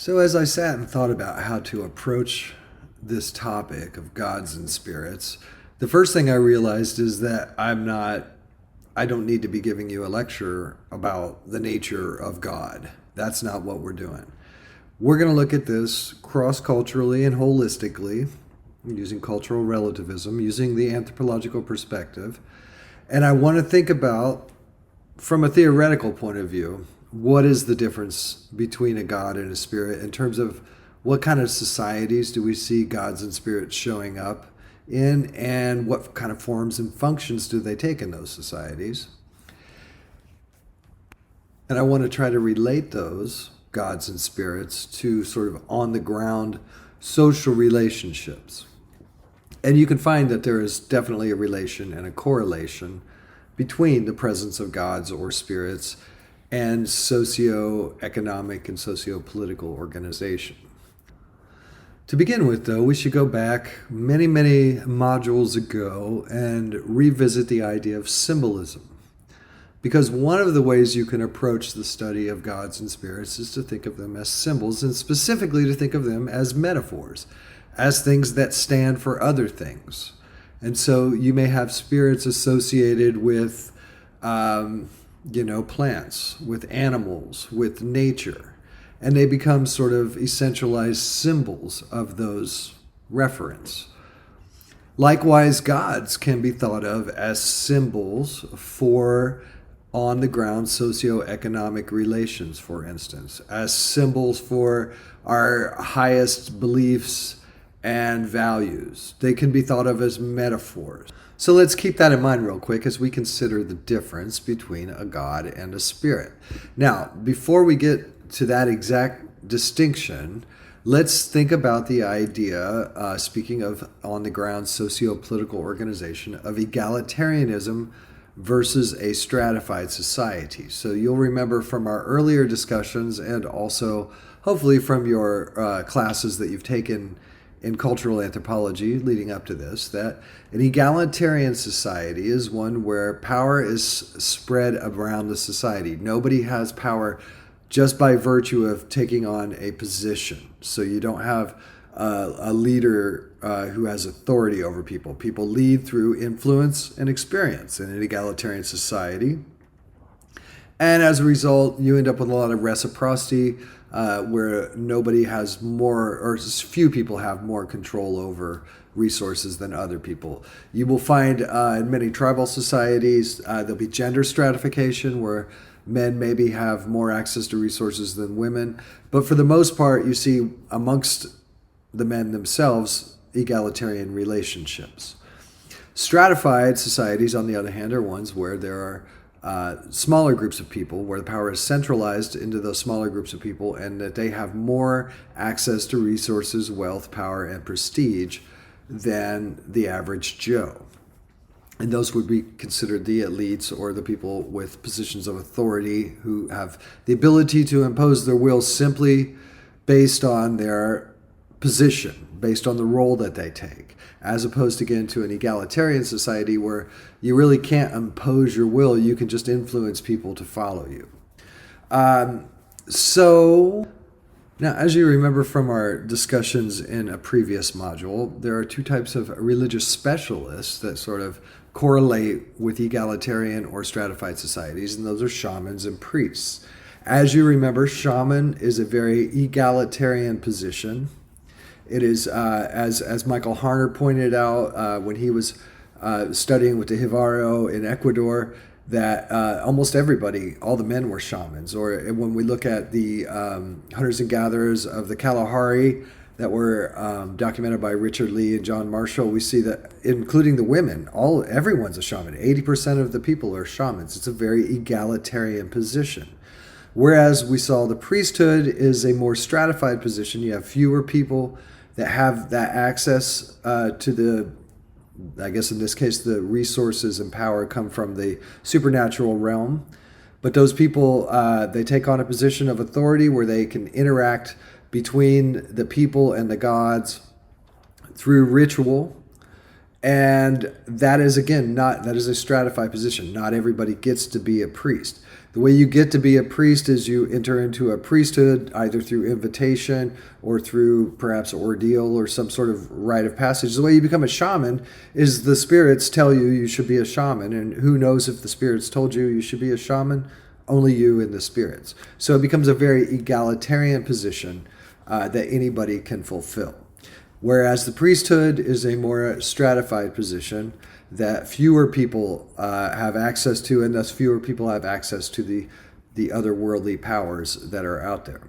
So, as I sat and thought about how to approach this topic of gods and spirits, the first thing I realized is that I don't need to be giving you a lecture about the nature of God. That's not what we're doing. We're going to look at this cross culturally and holistically, using cultural relativism, using the anthropological perspective. And I want to think about, from a theoretical point of view, what is the difference between a God and a spirit in terms of what kind of societies do we see gods and spirits showing up in, and what kind of forms and functions do they take in those societies? And I want to try to relate those gods and spirits to sort of on the ground social relationships. And you can find that there is definitely a relation and a correlation between the presence of gods or spirits and socio-economic and socio-political organization. To begin with, though, we should go back many, many modules ago and revisit the idea of symbolism. Because one of the ways you can approach the study of gods and spirits is to think of them as symbols, and specifically to think of them as metaphors, as things that stand for other things. And so you may have spirits associated with, plants, with animals, with nature, and they become sort of essentialized symbols of those reference. Likewise, gods can be thought of as symbols for on the ground socioeconomic relations, for instance, as symbols for our highest beliefs and values. They can be thought of as metaphors. So let's keep that in mind real quick as we consider the difference between a god and a spirit. Now, before we get to that exact distinction, let's think about the idea, speaking of on the ground socio-political organization, of egalitarianism versus a stratified society. So you'll remember from our earlier discussions, and also hopefully from your classes that you've taken in cultural anthropology leading up to this, that an egalitarian society is one where power is spread around the society. Nobody has power just by virtue of taking on a position. So you don't have a leader who has authority over people. People lead through influence and experience in an egalitarian society. And as a result, you end up with a lot of reciprocity, where nobody has more, or few people have more control over resources than other people. You will find in many tribal societies, there'll be gender stratification where men maybe have more access to resources than women. But for the most part, you see amongst the men themselves egalitarian relationships. Stratified societies, on the other hand, are ones where there are smaller groups of people, where the power is centralized into those smaller groups of people, and that they have more access to resources, wealth, power, and prestige than the average Joe. And those would be considered the elites, or the people with positions of authority who have the ability to impose their will simply based on their position, based on the role that they take, as opposed again to an egalitarian society where you really can't impose your will. You can just influence people to follow you. So now, as you remember from our discussions in a previous module, there are two types of religious specialists that sort of correlate with egalitarian or stratified societies, and those are shamans and priests. As you remember, shaman is a very egalitarian position. It is, as Michael Harner pointed out when he was studying with the Jivaro in Ecuador, that almost everybody, all the men were shamans. Or when we look at the hunters and gatherers of the Kalahari that were documented by Richard Lee and John Marshall, we see that, including the women, everyone's a shaman. 80% of the people are shamans. It's a very egalitarian position. Whereas we saw the priesthood is a more stratified position. You have fewer people that have that access to the, I guess in this case, the resources and power come from the supernatural realm. But those people, they take on a position of authority where they can interact between the people and the gods through ritual And that is, again, that is a stratified position. Not everybody gets to be a priest. The way you get to be a priest is you enter into a priesthood either through invitation or through perhaps ordeal or some sort of rite of passage. The way you become a shaman is the spirits tell you you should be a shaman. And who knows if the spirits told you you should be a shaman? Only you and the spirits. So it becomes a very egalitarian position that anybody can fulfill. Whereas the priesthood is a more stratified position that fewer people have access to, and thus fewer people have access to the other worldly powers that are out there.